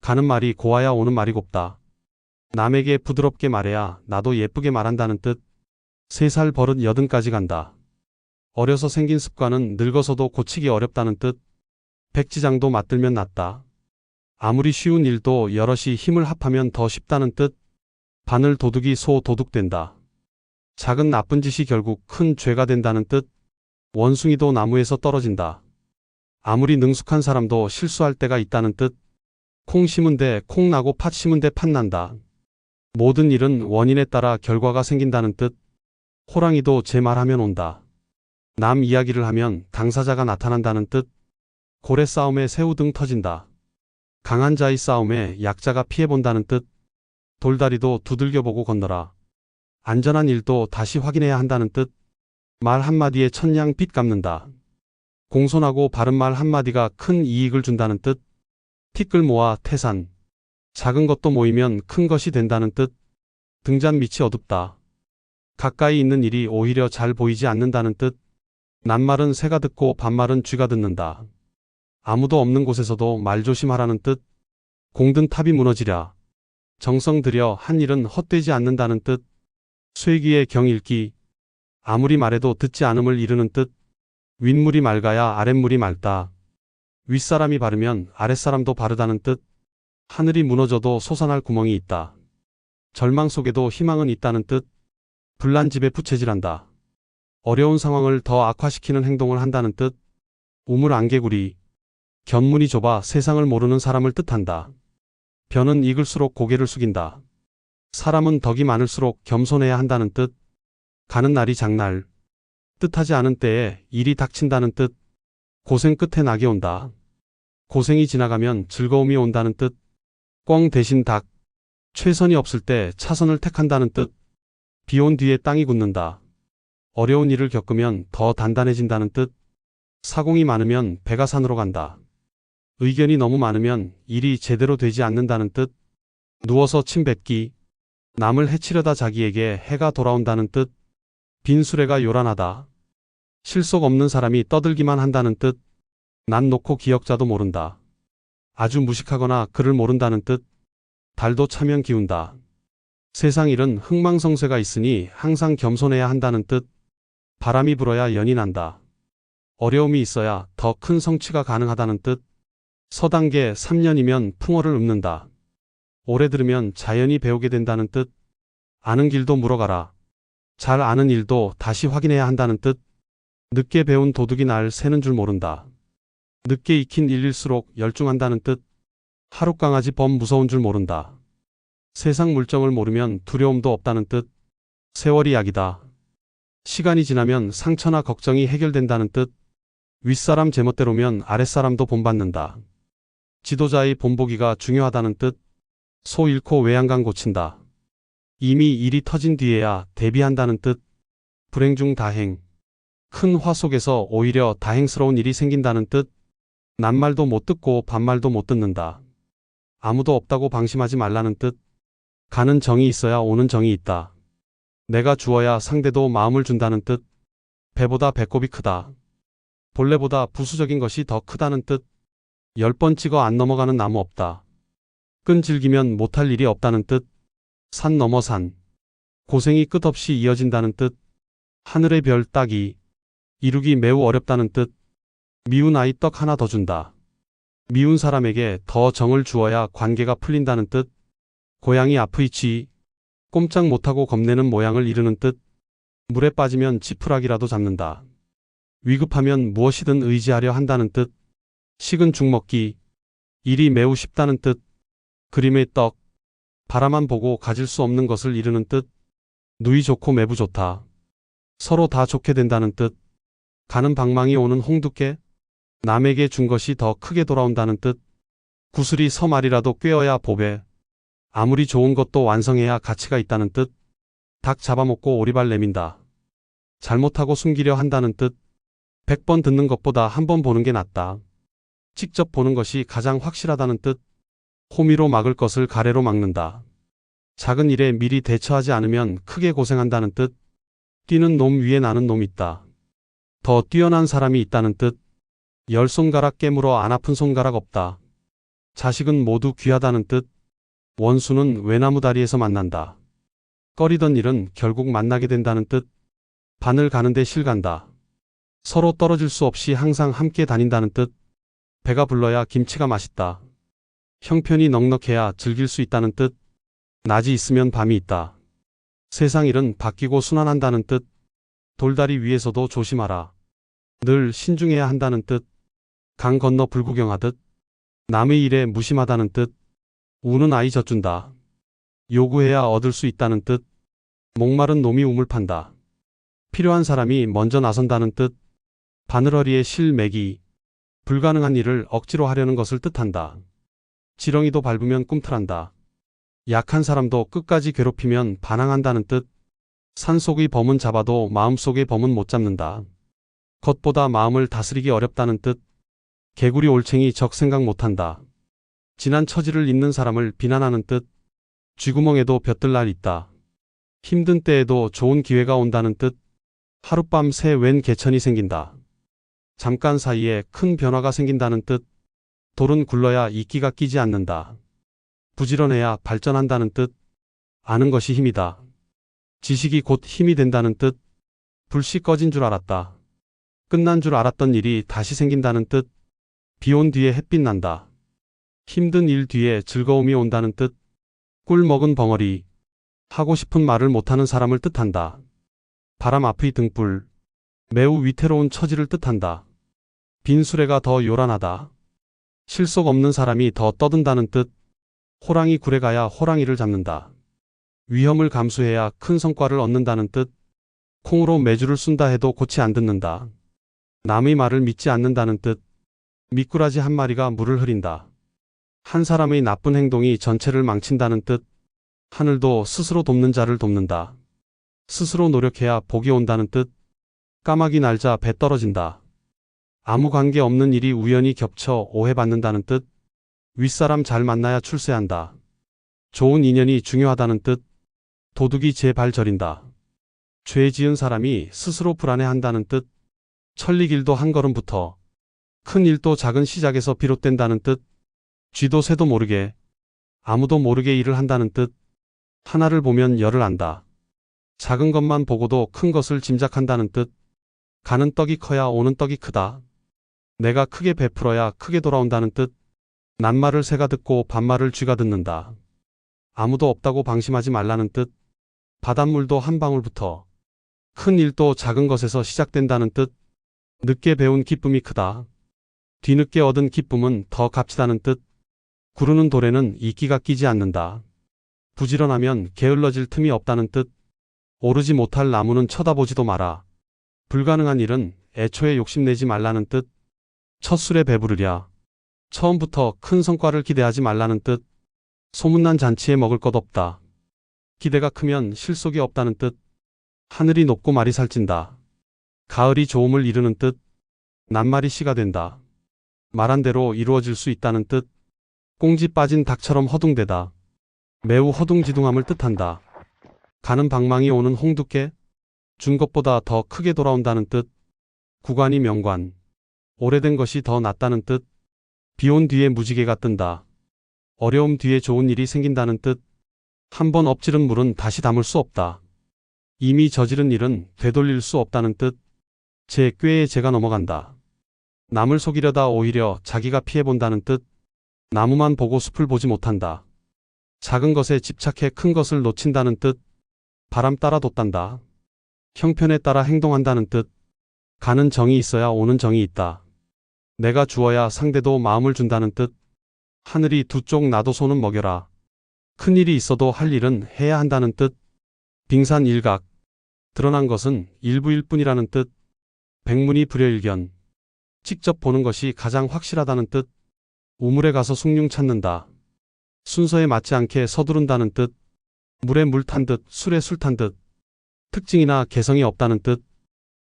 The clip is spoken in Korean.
가는 말이 고와야 오는 말이 곱다. 남에게 부드럽게 말해야 나도 예쁘게 말한다는 뜻. 3살 버릇 80까지 간다. 어려서 생긴 습관은 늙어서도 고치기 어렵다는 뜻. 백지장도 맞들면 낫다. 아무리 쉬운 일도 여럿이 힘을 합하면 더 쉽다는 뜻. 바늘 도둑이 소 도둑된다. 작은 나쁜 짓이 결국 큰 죄가 된다는 뜻. 원숭이도 나무에서 떨어진다. 아무리 능숙한 사람도 실수할 때가 있다는 뜻. 콩 심은 데 콩 나고 팥 심은 데 팥 난다. 모든 일은 원인에 따라 결과가 생긴다는 뜻. 호랑이도 제 말하면 온다. 남 이야기를 하면 당사자가 나타난다는 뜻. 고래 싸움에 새우 등 터진다. 강한 자의 싸움에 약자가 피해본다는 뜻. 돌다리도 두들겨보고 건너라. 안전한 일도 다시 확인해야 한다는 뜻. 말 한마디에 천냥 빚 갚는다. 공손하고 바른 말 한마디가 큰 이익을 준다는 뜻. 티끌 모아 태산. 작은 것도 모이면 큰 것이 된다는 뜻. 등잔 밑이 어둡다. 가까이 있는 일이 오히려 잘 보이지 않는다는 뜻. 낱말은 새가 듣고 반말은 쥐가 듣는다. 아무도 없는 곳에서도 말 조심하라는 뜻. 공든 탑이 무너지랴. 정성 들여 한 일은 헛되지 않는다는 뜻. 쇠귀의 경 읽기. 아무리 말해도 듣지 않음을 이르는 뜻. 윗물이 맑아야 아랫물이 맑다. 윗사람이 바르면 아랫사람도 바르다는 뜻. 하늘이 무너져도 솟아날 구멍이 있다. 절망 속에도 희망은 있다는 뜻. 불난 집에 부채질한다. 어려운 상황을 더 악화시키는 행동을 한다는 뜻. 우물 안개구리. 견문이 좁아 세상을 모르는 사람을 뜻한다. 변은 익을수록 고개를 숙인다. 사람은 덕이 많을수록 겸손해야 한다는 뜻. 가는 날이 장날. 뜻하지 않은 때에 일이 닥친다는 뜻. 고생 끝에 낙이 온다. 고생이 지나가면 즐거움이 온다는 뜻. 꿩 대신 닭. 최선이 없을 때 차선을 택한다는 뜻. 비 온 뒤에 땅이 굳는다. 어려운 일을 겪으면 더 단단해진다는 뜻. 사공이 많으면 배가 산으로 간다. 의견이 너무 많으면 일이 제대로 되지 않는다는 뜻. 누워서 침 뱉기. 남을 해치려다 자기에게 해가 돌아온다는 뜻. 빈 수레가 요란하다. 실속 없는 사람이 떠들기만 한다는 뜻. 난 놓고 기역자도 모른다. 아주 무식하거나 글을 모른다는 뜻. 달도 차면 기운다. 세상 일은 흥망성쇠가 있으니 항상 겸손해야 한다는 뜻. 바람이 불어야 연이 난다. 어려움이 있어야 더 큰 성취가 가능하다는 뜻. 서당계 3년이면 풍어를 읊는다. 오래 들으면 자연히 배우게 된다는 뜻. 아는 길도 물어가라. 잘 아는 일도 다시 확인해야 한다는 뜻. 늦게 배운 도둑이 날 새는 줄 모른다. 늦게 익힌 일일수록 열중한다는 뜻. 하룻강아지 범 무서운 줄 모른다. 세상 물정을 모르면 두려움도 없다는 뜻. 세월이 약이다. 시간이 지나면 상처나 걱정이 해결된다는 뜻. 윗사람 제멋대로면 아랫사람도 본받는다. 지도자의 본보기가 중요하다는 뜻. 소 잃고 외양간 고친다. 이미 일이 터진 뒤에야 대비한다는 뜻. 불행 중 다행. 큰 화 속에서 오히려 다행스러운 일이 생긴다는 뜻. 낱말도 못 듣고 반말도 못 듣는다. 아무도 없다고 방심하지 말라는 뜻. 가는 정이 있어야 오는 정이 있다. 내가 주어야 상대도 마음을 준다는 뜻. 배보다 배꼽이 크다. 본래보다 부수적인 것이 더 크다는 뜻. 10번 찍어 안 넘어가는 나무 없다. 끈질기면 못할 일이 없다는 뜻. 산 넘어 산. 고생이 끝없이 이어진다는 뜻. 하늘의 별 따기. 이루기 매우 어렵다는 뜻. 미운 아이 떡 하나 더 준다. 미운 사람에게 더 정을 주어야 관계가 풀린다는 뜻. 고양이 아프이치. 꼼짝 못하고 겁내는 모양을 이르는 뜻. 물에 빠지면 지푸라기라도 잡는다. 위급하면 무엇이든 의지하려 한다는 뜻. 식은 죽 먹기. 일이 매우 쉽다는 뜻. 그림의 떡. 바라만 보고 가질 수 없는 것을 이르는 뜻. 누이 좋고 매부 좋다. 서로 다 좋게 된다는 뜻. 가는 방망이 오는 홍두깨. 남에게 준 것이 더 크게 돌아온다는 뜻. 구슬이 서말이라도 꿰어야 보배. 아무리 좋은 것도 완성해야 가치가 있다는 뜻. 닭 잡아먹고 오리발 내민다. 잘못하고 숨기려 한다는 뜻. 100번 듣는 것보다 한 번 보는 게 낫다. 직접 보는 것이 가장 확실하다는 뜻. 호미로 막을 것을 가래로 막는다. 작은 일에 미리 대처하지 않으면 크게 고생한다는 뜻. 뛰는 놈 위에 나는 놈 있다. 더 뛰어난 사람이 있다는 뜻. 10손가락 깨물어 안 아픈 손가락 없다. 자식은 모두 귀하다는 뜻. 원수는 외나무다리에서 만난다. 꺼리던 일은 결국 만나게 된다는 뜻. 바늘 가는데 실 간다. 서로 떨어질 수 없이 항상 함께 다닌다는 뜻. 배가 불러야 김치가 맛있다. 형편이 넉넉해야 즐길 수 있다는 뜻. 낮이 있으면 밤이 있다. 세상 일은 바뀌고 순환한다는 뜻. 돌다리 위에서도 조심하라. 늘 신중해야 한다는 뜻. 강 건너 불구경하듯. 남의 일에 무심하다는 뜻. 우는 아이 젖준다. 요구해야 얻을 수 있다는 뜻. 목마른 놈이 우물 판다. 필요한 사람이 먼저 나선다는 뜻. 바늘허리에 실 매기. 불가능한 일을 억지로 하려는 것을 뜻한다. 지렁이도 밟으면 꿈틀한다. 약한 사람도 끝까지 괴롭히면 반항한다는 뜻. 산속의 범은 잡아도 마음속의 범은 못 잡는다. 겉보다 마음을 다스리기 어렵다는 뜻. 개구리 올챙이 적 생각 못한다. 지난 처지를 잊는 사람을 비난하는 뜻. 쥐구멍에도 볕들 날 있다. 힘든 때에도 좋은 기회가 온다는 뜻. 하룻밤 새 웬 개천이 생긴다. 잠깐 사이에 큰 변화가 생긴다는 뜻. 돌은 굴러야 이끼가 끼지 않는다. 부지런해야 발전한다는 뜻. 아는 것이 힘이다. 지식이 곧 힘이 된다는 뜻. 불씨 꺼진 줄 알았다. 끝난 줄 알았던 일이 다시 생긴다는 뜻. 비 온 뒤에 햇빛 난다. 힘든 일 뒤에 즐거움이 온다는 뜻. 꿀 먹은 벙어리. 하고 싶은 말을 못하는 사람을 뜻한다. 바람 앞의 등불. 매우 위태로운 처지를 뜻한다. 빈 수레가 더 요란하다. 실속 없는 사람이 더 떠든다는 뜻. 호랑이 굴에 가야 호랑이를 잡는다. 위험을 감수해야 큰 성과를 얻는다는 뜻. 콩으로 매주를 쏜다 해도 곧이 안 듣는다. 남의 말을 믿지 않는다는 뜻. 미꾸라지 한 마리가 물을 흐린다. 한 사람의 나쁜 행동이 전체를 망친다는 뜻. 하늘도 스스로 돕는 자를 돕는다. 스스로 노력해야 복이 온다는 뜻. 까마귀 날자 배 떨어진다. 아무 관계 없는 일이 우연히 겹쳐 오해받는다는 뜻. 윗사람 잘 만나야 출세한다. 좋은 인연이 중요하다는 뜻. 도둑이 제 발 저린다. 죄 지은 사람이 스스로 불안해한다는 뜻. 천리길도 한 걸음부터. 큰 일도 작은 시작에서 비롯된다는 뜻. 쥐도 새도 모르게, 아무도 모르게 일을 한다는 뜻. 하나를 보면 열을 안다. 작은 것만 보고도 큰 것을 짐작한다는 뜻. 가는 떡이 커야 오는 떡이 크다. 내가 크게 베풀어야 크게 돌아온다는 뜻. 낱말을 새가 듣고 반말을 쥐가 듣는다. 아무도 없다고 방심하지 말라는 뜻. 바닷물도 한 방울부터. 큰 일도 작은 것에서 시작된다는 뜻. 늦게 배운 기쁨이 크다. 뒤늦게 얻은 기쁨은 더 값지다는 뜻. 구르는 돌에는 이끼가 끼지 않는다. 부지런하면 게을러질 틈이 없다는 뜻. 오르지 못할 나무는 쳐다보지도 마라. 불가능한 일은 애초에 욕심내지 말라는 뜻. 첫 술에 배부르랴. 처음부터 큰 성과를 기대하지 말라는 뜻. 소문난 잔치에 먹을 것 없다. 기대가 크면 실속이 없다는 뜻. 하늘이 높고 말이 살찐다. 가을이 좋음을 이루는 뜻. 낱말이 씨가 된다. 말한 대로 이루어질 수 있다는 뜻. 꽁지 빠진 닭처럼 허둥대다. 매우 허둥지둥함을 뜻한다. 가는 방망이 오는 홍두깨. 준 것보다 더 크게 돌아온다는 뜻. 구관이 명관. 오래된 것이 더 낫다는 뜻. 비 온 뒤에 무지개가 뜬다. 어려움 뒤에 좋은 일이 생긴다는 뜻. 한 번 엎지른 물은 다시 담을 수 없다. 이미 저지른 일은 되돌릴 수 없다는 뜻. 제 꾀에 제가 넘어간다. 남을 속이려다 오히려 자기가 피해본다는 뜻. 나무만 보고 숲을 보지 못한다. 작은 것에 집착해 큰 것을 놓친다는 뜻. 바람 따라 돋단다. 형편에 따라 행동한다는 뜻. 가는 정이 있어야 오는 정이 있다. 내가 주어야 상대도 마음을 준다는 뜻. 하늘이 두 쪽 나도 손은 먹여라. 큰 일이 있어도 할 일은 해야 한다는 뜻. 빙산일각. 드러난 것은 일부일 뿐이라는 뜻. 백문이 불여일견. 직접 보는 것이 가장 확실하다는 뜻. 우물에 가서 숭늉 찾는다. 순서에 맞지 않게 서두른다는 뜻. 물에 물 탄 듯 술에 술 탄 듯. 특징이나 개성이 없다는 뜻.